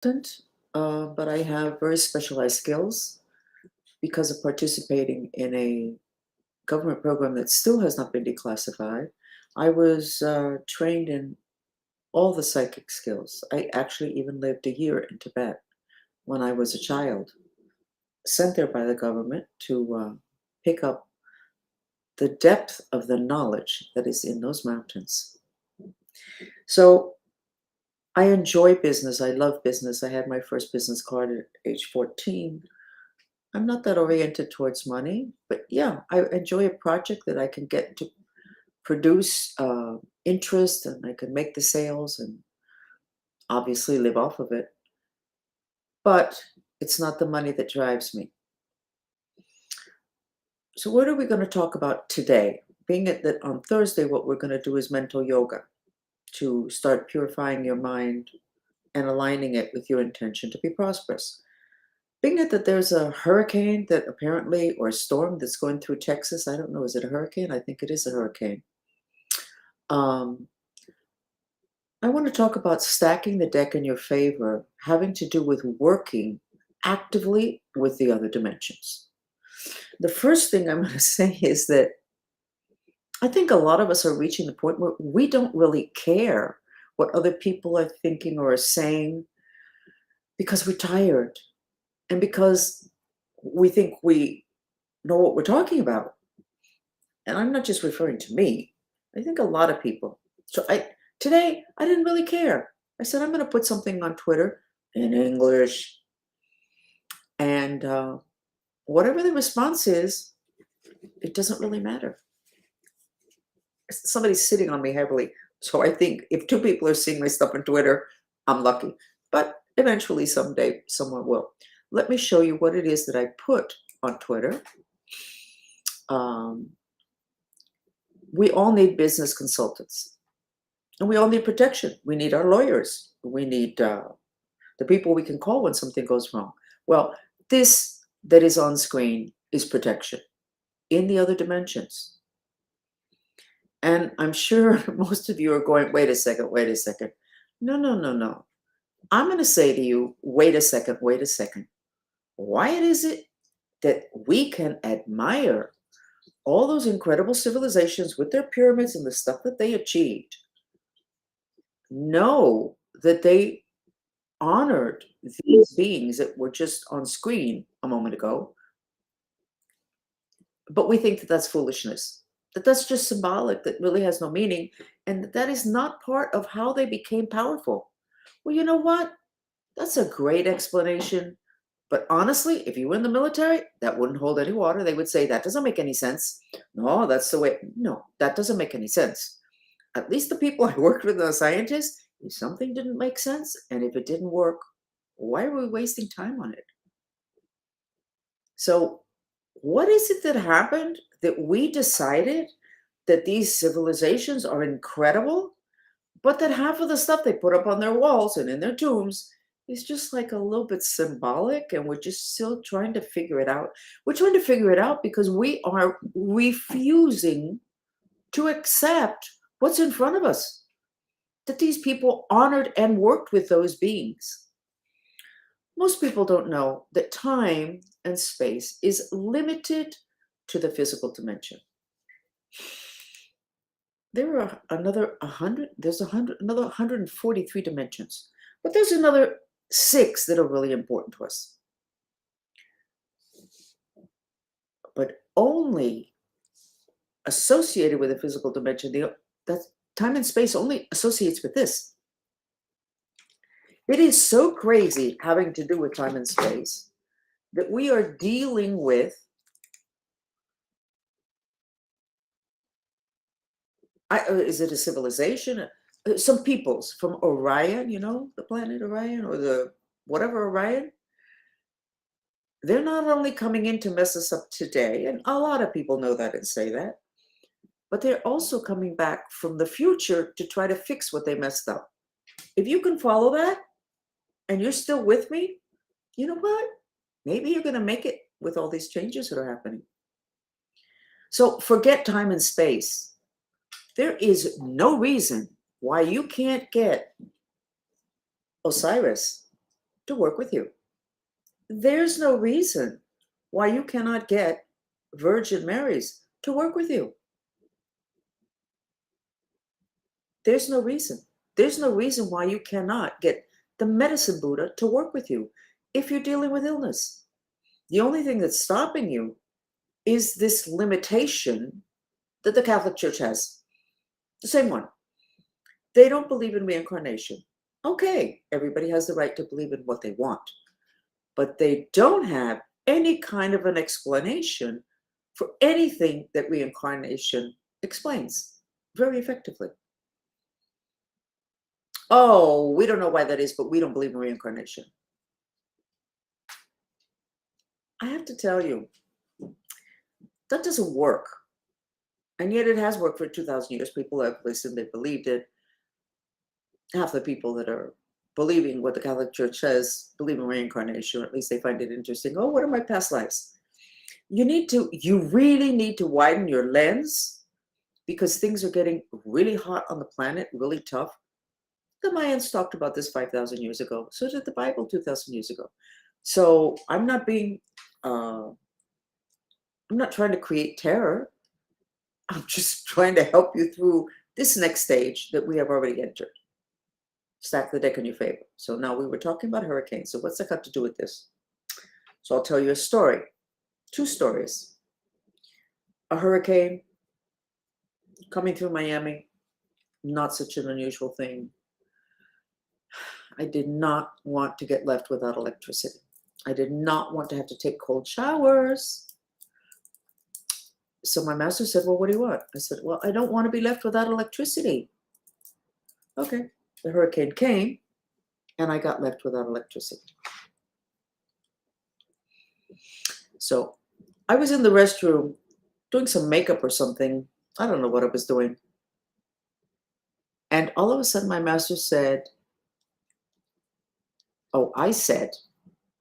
Consultant, but I have very specialized skills because of participating in a government program that still has not been declassified. I was trained in all the psychic skills. I actually even lived a year in Tibet when I was a child, sent there by the government to pick up the depth of the knowledge that is in those mountains. So I enjoy business. I love business. I had my first business card at age 14. I'm not that oriented towards money, but yeah, I enjoy a project that I can get to produce interest and I can make the sales and obviously live off of it. But it's not the money that drives me. So, what are we going to talk about today? Being it that on Thursday, what we're going to do is mental yoga to start purifying your mind and aligning it with your intention to be prosperous. Being it that there's a hurricane that apparently, or a storm that's going through Texas, I don't know, is it a hurricane? I think it is a hurricane. Um, I want to talk about stacking the deck in your favor, having to do with working actively with the other dimensions. The first thing I'm going to say is that I think a lot of us are reaching the point where we don't really care what other people are thinking or are saying because we're tired and because we think we know what we're talking about. And I'm not just referring to me. I think a lot of people. So today I didn't really care. I said I'm going to put something on Twitter in English, and whatever the response is, it doesn't really matter. Somebody's sitting on me heavily, so I think if two people are seeing my stuff on Twitter, I'm lucky. But eventually, someday, someone will. Let me show you what it is that I put on Twitter. Um, we all need business consultants. And we all need protection. We need our lawyers. We need the people we can call when something goes wrong. Well, this that is on screen is protection in the other dimensions. And I'm sure most of you are going, wait a second, wait a second. No, no, no, no. I'm going to say to you, wait a second, wait a second. Why is it that we can admire all those incredible civilizations with their pyramids and the stuff that they achieved? Know that they honored these beings that were just on screen a moment ago, but we think that that's foolishness, that that's just symbolic, that really has no meaning, and that is not part of how they became powerful. Well, you know what? That's a great explanation. But honestly, if you were in the military, that wouldn't hold any water. They would say, that doesn't make any sense. No, that's the way. No, that doesn't make any sense. At least the people I worked with, the scientists, if something didn't make sense and if it didn't work, why are we wasting time on it? So, what is it that happened that we decided that these civilizations are incredible, but that half of the stuff they put up on their walls and in their tombs is just like a little bit symbolic, and we're just still trying to figure it out? We're trying to figure it out because we are refusing to accept what's in front of us, that these people honored and worked with those beings. Most people don't know that time and space is limited to the physical dimension. There are another 100, there's 100, another 143 dimensions, but there's another 6 that are really important to us. But only associated with the physical dimension, that time and space only associates with this. It is so crazy having to do with time and space that we are dealing with is it a civilization? Some peoples from Orion, the planet Orion or the whatever Orion. They're not only coming in to mess us up today, and a lot of people know that and say that, but they're also coming back from the future to try to fix what they messed up. If you can follow that and you're still with me, you know what? Maybe you're going to make it with all these changes that are happening. So forget time and space. There is no reason why you can't get Osiris to work with you. There's no reason why you cannot get Virgin Marys to work with you. There's no reason. There's no reason why you cannot get the medicine Buddha to work with you if you're dealing with illness. The only thing that's stopping you is this limitation that the Catholic Church has. The same one. They don't believe in reincarnation. Okay, everybody has the right to believe in what they want, but they don't have any kind of an explanation for anything that reincarnation explains very effectively. Oh, we don't know why that is, but we don't believe in reincarnation. I have to tell you, that doesn't work. And yet it has worked for 2,000 years. People have listened, they believed it. Half the people that are believing what the Catholic Church says believe in reincarnation, or at least they find it interesting. Oh, what are my past lives? You really need to widen your lens, because things are getting really hot on the planet, really tough. The Mayans talked about this 5,000 years ago. So did the Bible 2,000 years ago. So I'm not trying to create terror. I'm just trying to help you through this next stage that we have already entered. Stack the deck in your favor. So now we were talking about hurricanes. So what's that got to do with this? So I'll tell you a story. 2 stories. A hurricane coming through Miami, not such an unusual thing. I did not want to get left without electricity. I did not want to have to take cold showers. So my master said, well, what do you want? I said, well, I don't want to be left without electricity. Okay. The hurricane came, and I got left without electricity. So I was in the restroom doing some makeup or something. I don't know what I was doing. And all of a sudden, my master said, oh, I said,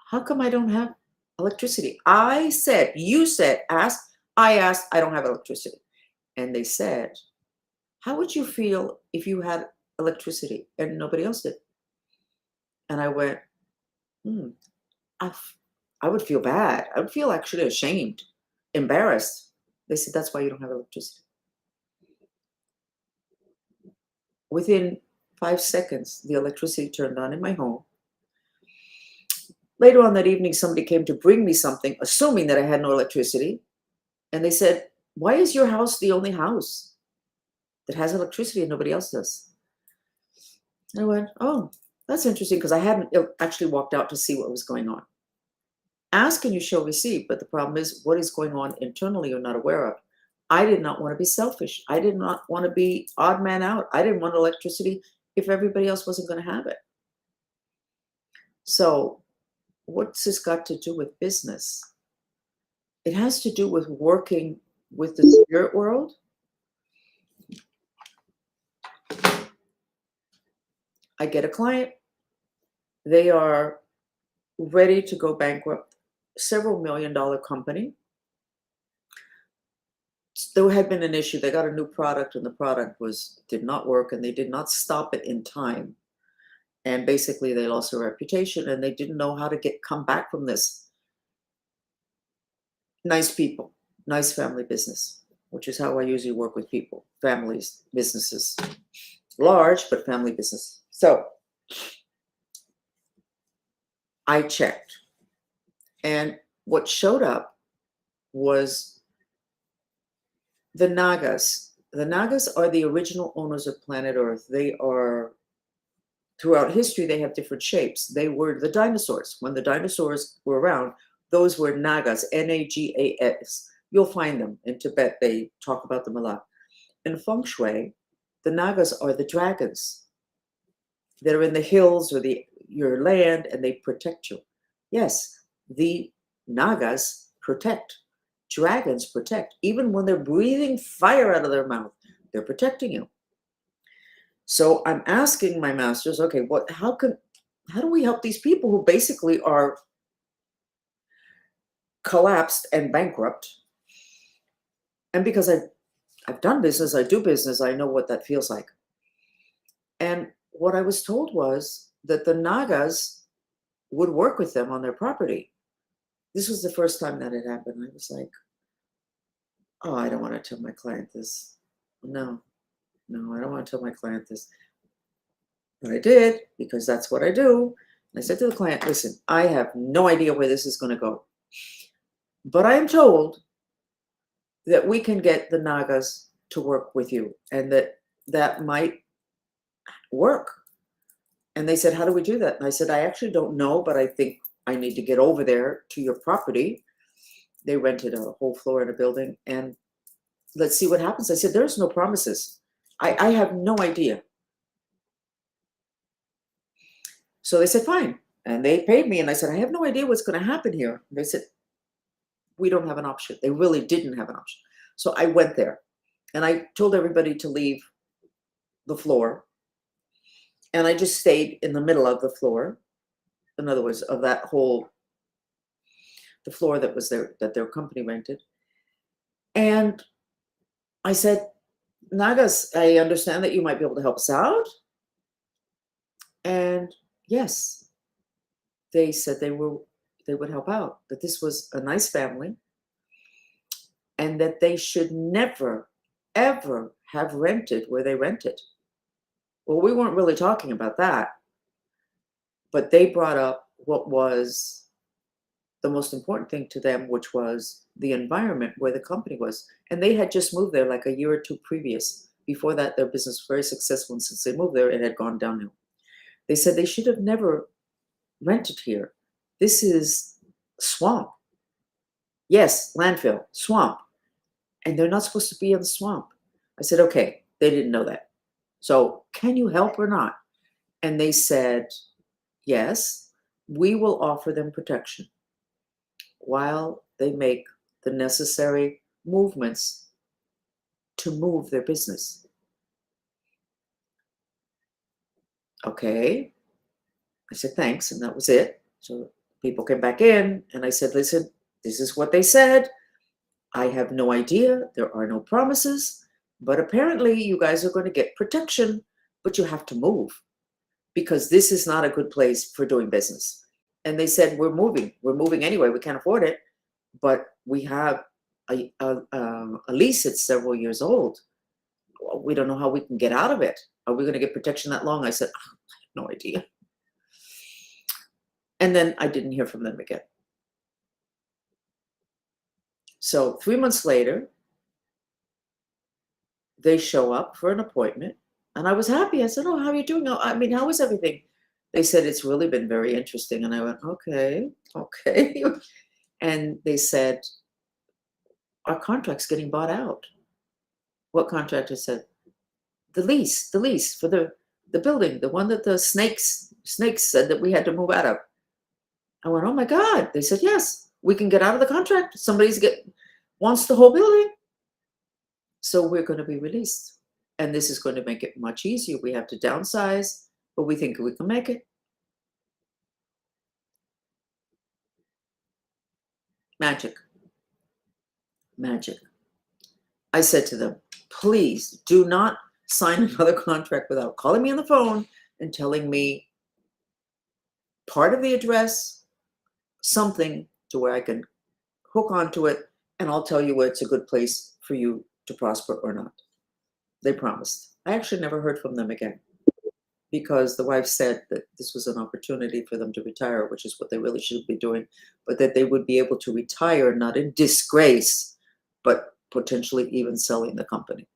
how come I don't have electricity? I said, you said, asked, I don't have electricity. And they said, how would you feel if you had electricity and nobody else did? And I went, I would feel bad. I would feel actually ashamed, embarrassed. They said, that's why you don't have electricity. Within 5 seconds, the electricity turned on in my home. Later on that evening, somebody came to bring me something, assuming that I had no electricity. And they said, why is your house the only house that has electricity and nobody else does? And I went, oh, that's interesting, because I hadn't actually walked out to see what was going on. Ask and you shall receive, but the problem is what is going on internally you're not aware of. I did not want to be selfish. I did not want to be odd man out. I didn't want electricity if everybody else wasn't going to have it. So what's this got to do with business? It has to do with working with the spirit world. I get a client. They are ready to go bankrupt, several $million-dollar company. There had been an issue. They got a new product, and the product did not work, and they did not stop it in time. And basically, they lost their reputation, and they didn't know how to come back from this. Nice people, nice family business, which is how I usually work with people, families, businesses, large but family business. So I checked, and what showed up was the Nagas. The Nagas are the original owners of planet Earth. They are, throughout history, they have different shapes. They were the dinosaurs. When the dinosaurs were around, those were Nagas, Nagas. You'll find them in Tibet. They talk about them a lot. In Feng Shui, the Nagas are the dragons that are in the hills or your land, and they protect you. Yes, the Nagas protect. Dragons protect. Even when they're breathing fire out of their mouth, they're protecting you. So I'm asking my masters, okay, how do we help these people who basically are collapsed and bankrupt? And because I've done business, I do business, I know what that feels like. And what I was told was that the Nagas would work with them on their property. This was the first time that had happened. I was like, oh, I don't want to tell my client this. No, no, I don't want to tell my client this. But I did, because that's what I do. I said to the client, listen, I have no idea where this is going to go. But I am told that we can get the Nagas to work with you, and that might work. And they said, how do we do that? And I said, I actually don't know, but I think I need to get over there to your property. They rented a whole floor in a building, and let's see what happens. I said, there's no promises. I have no idea. So they said, fine. And they paid me. And I said, I have no idea what's going to happen here. And they said, we don't have an option. They really didn't have an option. So I went there and I told everybody to leave the floor. And I just stayed in the middle of the floor. In other words, of that whole, the floor that was there, that their company rented. And I said, Nagas, I understand that you might be able to help us out. And yes, they said they would help out, that this was a nice family, and that they should never, ever have rented where they rented. Well, we weren't really talking about that, but they brought up what was the most important thing to them, which was the environment where the company was. And they had just moved there like a year or two previous. Before that, their business was very successful, and since they moved there, it had gone downhill. They said they should have never rented here. This is swamp. Yes, landfill, swamp. And they're not supposed to be in the swamp. I said, okay, they didn't know that. So can you help or not? And they said, yes, we will offer them protection while they make the necessary movements to move their business. Okay. I said, thanks. And that was it. So people came back in and I said, listen, this is what they said. I have no idea. There are no promises, but apparently you guys are going to get protection, but you have to move because this is not a good place for doing business. And they said, we're moving anyway. We can't afford it, but we have a lease that's several years old. We don't know how we can get out of it. Are we going to get protection that long? I said, oh, I have no idea. And then I didn't hear from them again. So 3 months later, they show up for an appointment, and I was happy. I said, oh, how are you doing? I mean, how is everything? They said, it's really been very interesting. And I went, okay. And they said, our contract's getting bought out. What contract? I said, the lease for the building, the one that the snakes said that we had to move out of. I went, oh my God. They said, yes, we can get out of the contract. Wants the whole building. So we're going to be released. And this is going to make it much easier. We have to downsize, but we think we can make it. Magic. I said to them, please do not sign another contract without calling me on the phone and telling me part of the address, something to where I can hook onto it, and I'll tell you where it's a good place for you to prosper or not. They promised. I actually never heard from them again because the wife said that this was an opportunity for them to retire, which is what they really should be doing, but that they would be able to retire not in disgrace, but potentially even selling the company.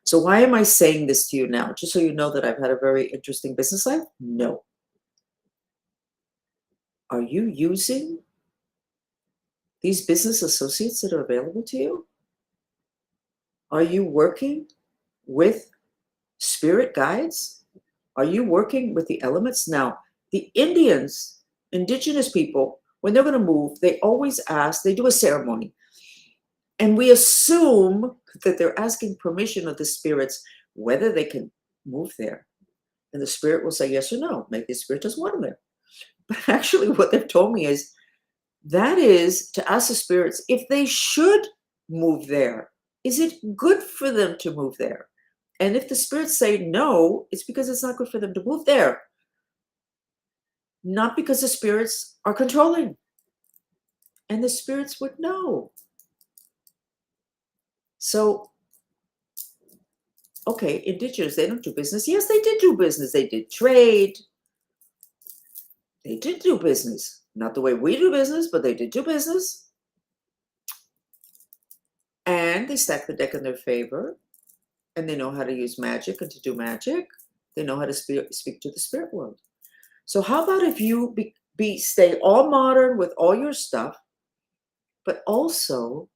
So why am I saying this to you now? Just so you know that I've had a very interesting business life? No. Are you using these business associates that are available to you? Are you working with spirit guides? Are you working with the elements? Now, the indigenous people, when they're going to move, they always ask, they do a ceremony. And we assume that they're asking permission of the spirits whether they can move there. And the spirit will say yes or no. Maybe the spirit doesn't want them there. But actually what they've told me is that is to ask the spirits if they should move there. Is it good for them to move there? And if the spirits say no, it's because it's not good for them to move there. Not because the spirits are controlling, and the spirits would know. So, okay, indigenous, they don't do business. Yes, they did do business. They did trade. They did do business. Not the way we do business, but they did do business. And they stacked the deck in their favor. And they know how to use magic and to do magic. They know how to speak to the spirit world. So how about if you stay all modern with all your stuff, but also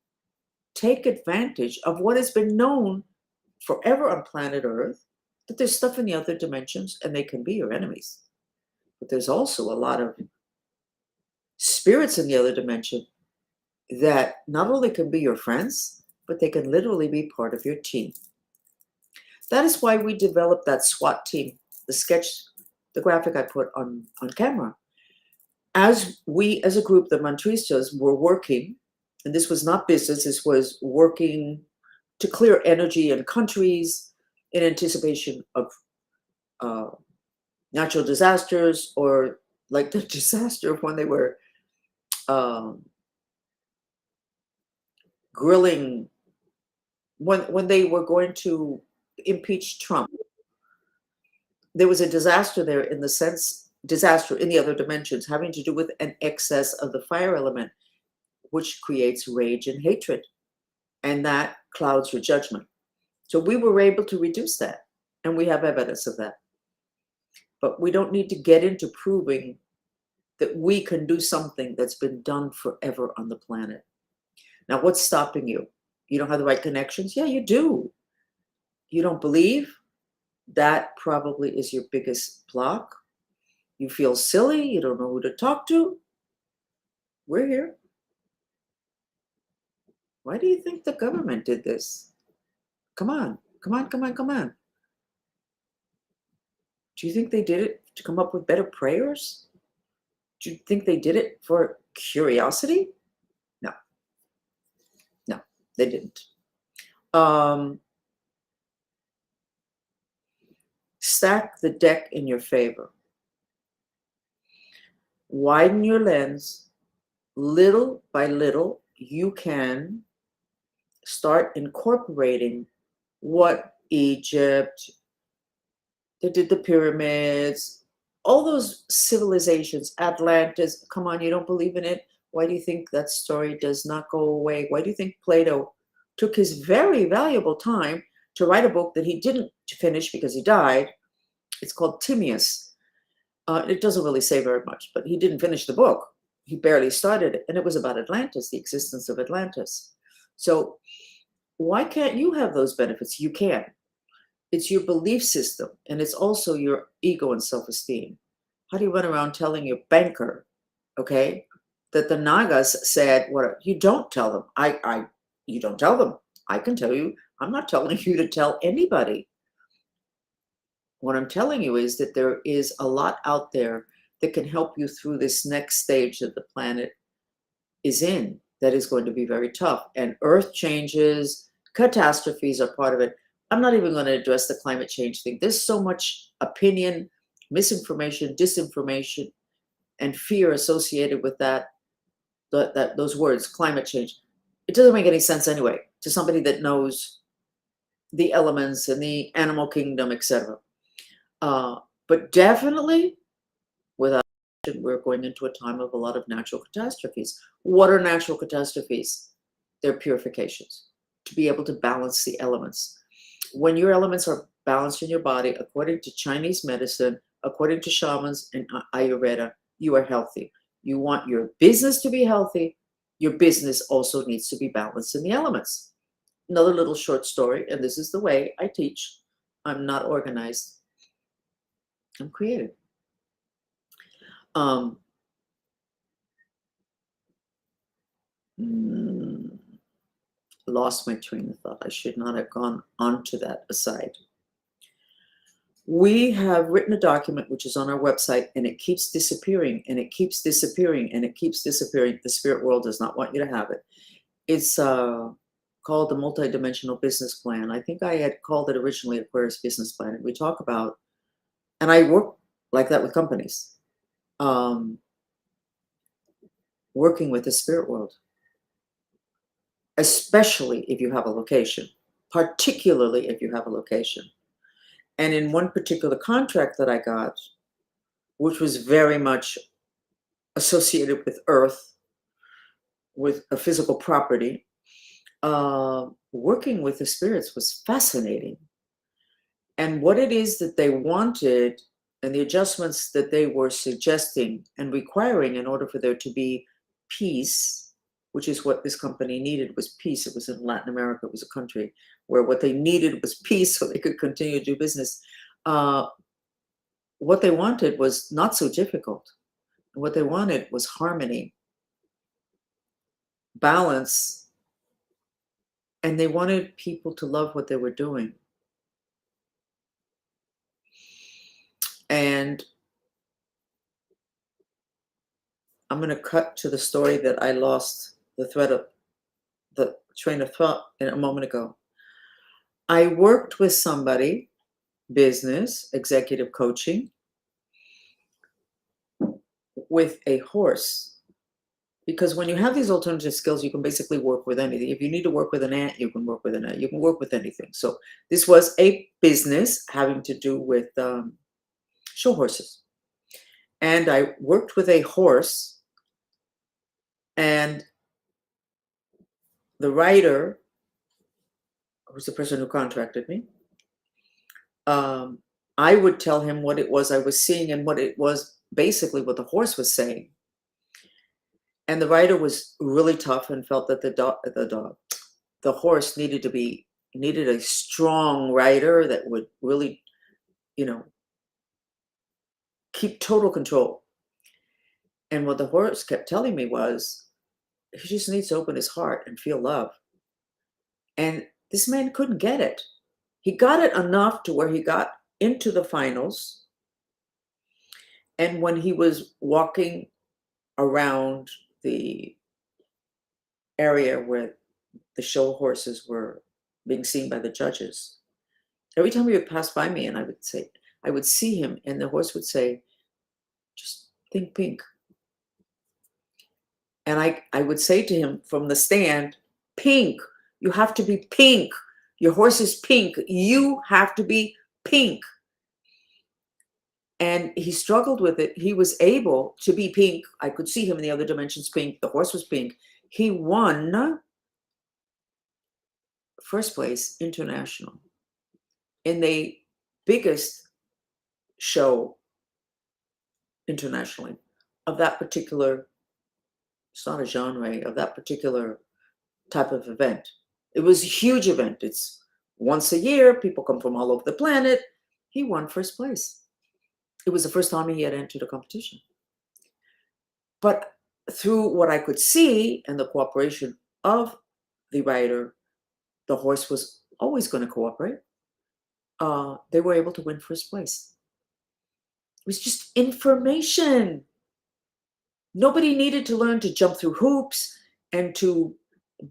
take advantage of what has been known forever on planet Earth, that there's stuff in the other dimensions and they can be your enemies. But there's also a lot of spirits in the other dimension that not only can be your friends, but they can literally be part of your team. That is why we developed that SWAT team, the sketch, the graphic I put on camera. As we, as a group, the Mantristas, were working, and this was not business, this was working to clear energy in countries in anticipation of natural disasters, or like the disaster when they were grilling, when they were going to impeach Trump. There was a disaster there in the sense, disaster in the other dimensions, having to do with an excess of the fire element, which creates rage and hatred, and that clouds your judgment. So we were able to reduce that, and we have evidence of that. But we don't need to get into proving that we can do something that's been done forever on the planet. Now, what's stopping you? You don't have the right connections? Yeah, you do. You don't believe? That probably is your biggest block. You feel silly. You don't know who to talk to. We're here. Why do you think the government did this? Come on, come on, come on, come on. Do you think they did it to come up with better prayers? Do you think they did it for curiosity? No, no, they didn't. Stack the deck in your favor. Widen your lens. Little by little, you can start incorporating what Egypt, they did the pyramids, all those civilizations, Atlantis. Come on, you don't believe in it? Why do you think that story does not go away? Why do you think Plato took his very valuable time to write a book that he didn't finish because he died? It's called Timaeus. It doesn't really say very much, but he didn't finish the book. He barely started it, and it was about Atlantis, the existence of Atlantis. So why can't you have those benefits? You can. It's your belief system, and it's also your ego and self-esteem. How do you run around telling your banker, okay, that the Nagas said, what? You don't tell them. You don't tell them. I can tell you. I'm not telling you to tell anybody. What I'm telling you is that there is a lot out there that can help you through this next stage that the planet is in that is going to be very tough. And earth changes, catastrophes are part of it. I'm not even going to address the climate change thing. There's so much opinion, misinformation, disinformation, and fear associated with that those words, climate change. It doesn't make any sense anyway to somebody that knows the elements and the animal kingdom, etc. But definitely, without question, we're going into a time of a lot of natural catastrophes. What are natural catastrophes? They're purifications, to be able to balance the elements. When your elements are balanced in your body, according to Chinese medicine, according to shamans and Ayurveda, you are healthy. You want your business to be healthy. Your business also needs to be balanced in the elements. Another little short story, and this is the way I teach. I'm not organized. I'm creative. Lost my train of thought. I should not have gone on to that aside. We have written a document which is on our website, and it keeps disappearing, and it keeps disappearing, and it keeps disappearing. The spirit world does not want you to have it. It's called the Multidimensional Business Plan. I think I had called it originally Aquarius Business Plan. And we talk about, and I work like that with companies. um, working with the spirit world, especially if you have a location, particularly if you have a location. And in one particular contract that I got, which was very much associated with earth, with a physical property, working with the spirits was fascinating. And what it is that they wanted and the adjustments that they were suggesting and requiring in order for there to be peace, which is what this company needed, was peace. It was in Latin America. It was a country where what they needed was peace so they could continue to do business. What they wanted was not so difficult. What they wanted was harmony, balance, and they wanted people to love what they were doing. And I'm going to cut to the story that I lost the thread of the train of thought in a moment ago. I worked with somebody, business, executive coaching, with a horse. Because when you have these alternative skills, you can basically work with anything. If you need to work with an ant, you can work with an ant. You can work with anything. So this was a business having to do with show horses. And I worked with a horse, and the writer, who's the person who contracted me, I would tell him what it was I was seeing and what it was basically what the horse was saying. And the writer was really tough and felt that the horse needed a strong rider that would really, keep total control. And what the horse kept telling me was, he just needs to open his heart and feel love. And this man couldn't get it. He got it enough to where he got into the finals. And when he was walking around the area where the show horses were being seen by the judges, every time he would pass by me and I would see him, and the horse would say, just think pink. And I would say to him from the stand, pink, you have to be pink. Your horse is pink. You have to be pink. And he struggled with it. He was able to be pink. I could see him in the other dimensions pink. The horse was pink. He won first place international in the biggest show internationally of that particular, it's not a genre, of that particular type of event. It was a huge event. It's once a year. People come from all over the planet. He won first place. It was the first time he had entered a competition. But through what I could see and the cooperation of the rider, the horse was always going to cooperate. They were able to win first place. It was just information. Nobody needed to learn to jump through hoops and to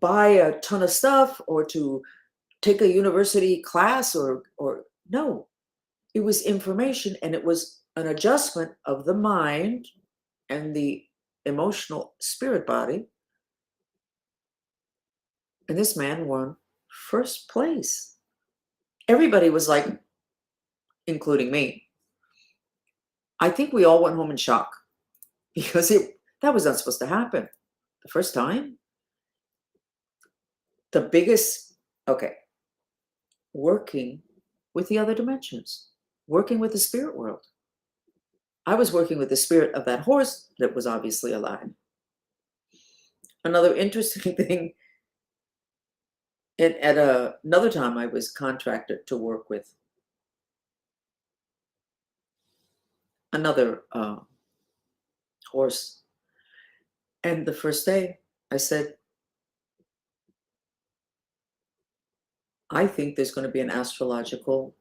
buy a ton of stuff or to take a university class or no. It was information, and it was an adjustment of the mind and the emotional spirit body. And this man won first place. Everybody was like, including me. I think we all went home in shock because that was not supposed to happen the first time. The biggest, working with the other dimensions, working with the spirit world. I was working with the spirit of that horse that was obviously alive. Another interesting thing, at another time I was contracted to work with another horse. And the first day I said, I think there's going to be an astrological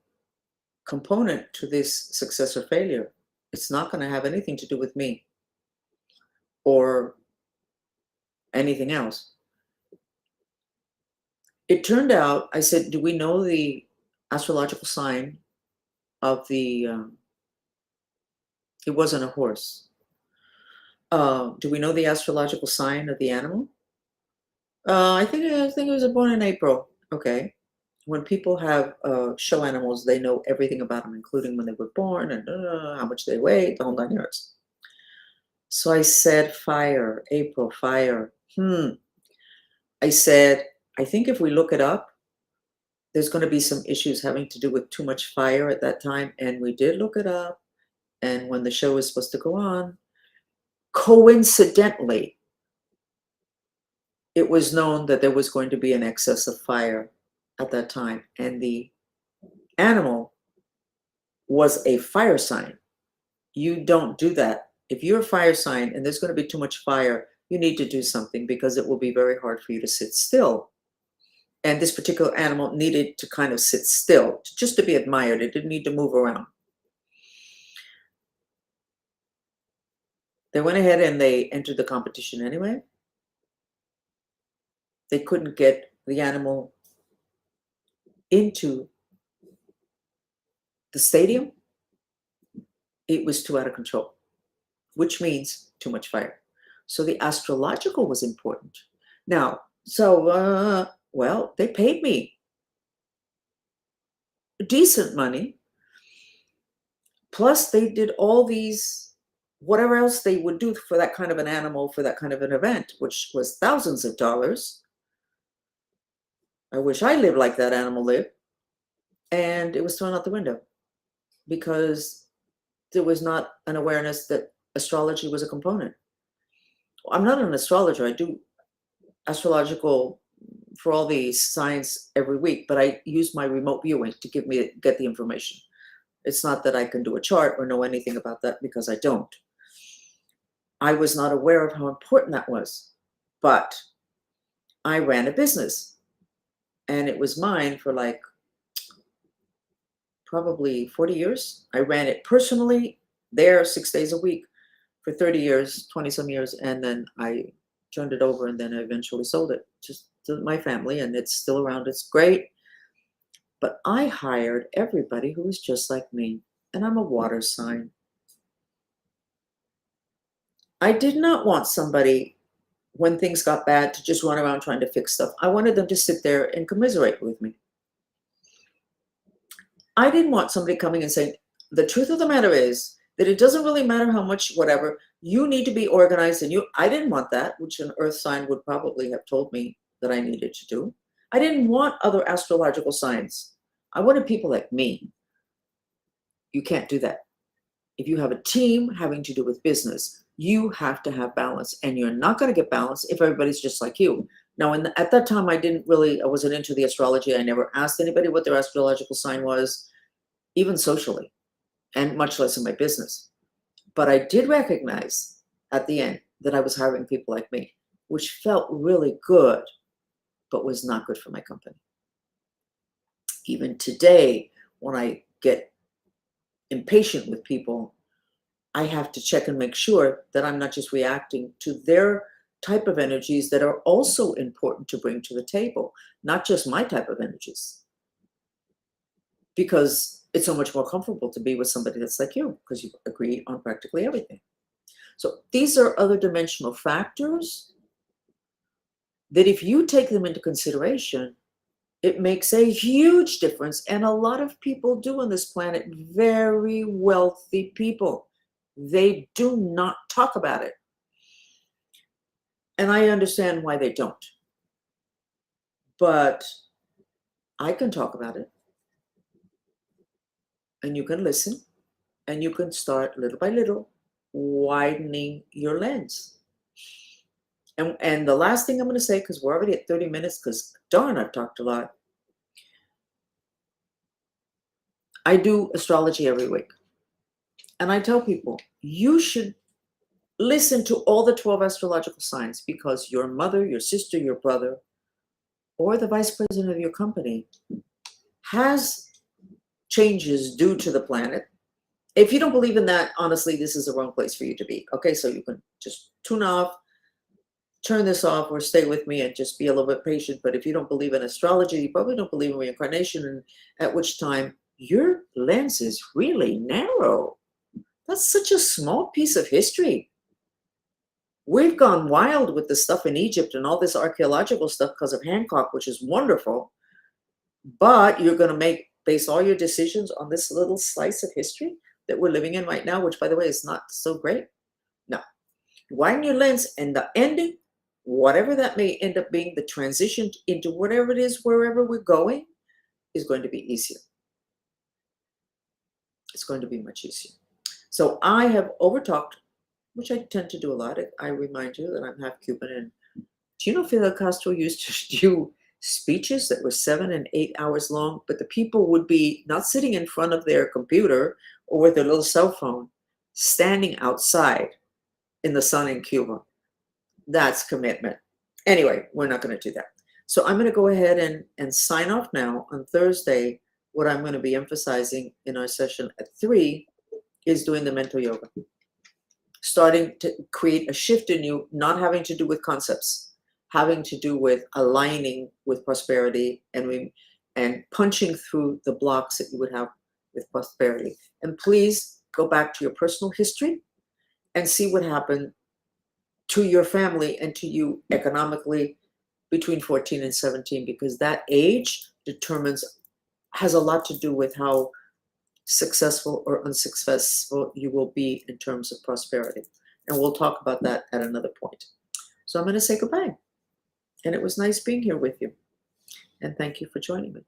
component to this success or failure. It's not going to have anything to do with me or anything else. It turned out, I said, do we know the astrological sign of the, it wasn't a horse. Do we know the astrological sign of the animal? I think it was born in April. Okay. When people have show animals, they know everything about them, including when they were born and how much they weigh, the whole 9 yards. So I said, fire, April, fire. I said, I think if we look it up, there's going to be some issues having to do with too much fire at that time. And we did look it up. And when the show was supposed to go on, coincidentally, it was known that there was going to be an excess of fire at that time. And the animal was a fire sign. You don't do that. If you're a fire sign and there's going to be too much fire, you need to do something because it will be very hard for you to sit still. And this particular animal needed to kind of sit still, just to be admired. It didn't need to move around. They went ahead and they entered the competition anyway. They couldn't get the animal into the stadium. It was too out of control, which means too much fire. So the astrological was important. Now, well, they paid me decent money. Plus, they did all these, whatever else they would do for that kind of an animal, for that kind of an event, which was thousands of dollars. I wish I lived like that animal lived. And it was thrown out the window because there was not an awareness that astrology was a component. I'm not an astrologer. I do astrological for all the science every week, but I use my remote viewing to get the information. It's not that I can do a chart or know anything about that because I don't. I was not aware of how important that was, but I ran a business and it was mine for like probably 40 years. I ran it personally there 6 days a week for 30 years, 20 some years. And then I turned it over and then I eventually sold it just to my family and it's still around. It's great. But I hired everybody who was just like me. And I'm a water sign. I did not want somebody when things got bad to just run around trying to fix stuff. I wanted them to sit there and commiserate with me. I didn't want somebody coming and saying, the truth of the matter is that it doesn't really matter how much, whatever, you need to be organized. And I didn't want that, which an earth sign would probably have told me that I needed to do. I didn't want other astrological signs. I wanted people like me. You can't do that. If you have a team having to do with business, you have to have balance, and you're not going to get balance if everybody's just like you. Now, at that time, I wasn't into the astrology. I never asked anybody what their astrological sign was, even socially, and much less in my business. But I did recognize at the end that I was hiring people like me, which felt really good, but was not good for my company. Even today, when I get impatient with people, I have to check and make sure that I'm not just reacting to their type of energies that are also important to bring to the table, not just my type of energies. Because it's so much more comfortable to be with somebody that's like you, because you agree on practically everything. So these are other dimensional factors that if you take them into consideration, it makes a huge difference. And a lot of people do on this planet, very wealthy people. They do not talk about it. And I understand why they don't. But I can talk about it. And you can listen. And you can start little by little widening your lens. And the last thing I'm going to say, because we're already at 30 minutes, because darn, I've talked a lot. I do astrology every week. And I tell people, you should listen to all the 12 astrological signs, because your mother, your sister, your brother, or the vice president of your company has changes due to the planet. If you don't believe in that, honestly, this is the wrong place for you to be. Okay, so you can just tune off, turn this off, or stay with me and just be a little bit patient. But if you don't believe in astrology, you probably don't believe in reincarnation, and at which time your lens is really narrow. That's such a small piece of history. We've gone wild with the stuff in Egypt and all this archaeological stuff because of Hancock, which is wonderful. But you're going to base all your decisions on this little slice of history that we're living in right now, which, by the way, is not so great. No. Widen your lens, and the ending, whatever that may end up being, the transition into whatever it is, wherever we're going, is going to be easier. It's going to be much easier. So I have overtalked, which I tend to do a lot. I remind you that I'm half Cuban. And do you know Fidel Castro used to do speeches that were 7 and 8 hours long, but the people would be not sitting in front of their computer or with their little cell phone, standing outside in the sun in Cuba. That's commitment. Anyway, we're not going to do that. So I'm going to go ahead and sign off now. On Thursday, what I'm going to be emphasizing in our session at 3 is doing the mental yoga. Starting to create a shift in you, not having to do with concepts, having to do with aligning with prosperity and punching through the blocks that you would have with prosperity. And please go back to your personal history and see what happened to your family and to you economically between 14 and 17, because that age has a lot to do with how successful or unsuccessful you will be in terms of prosperity. And we'll talk about that at another point. So I'm going to say goodbye. And it was nice being here with you. And thank you for joining me.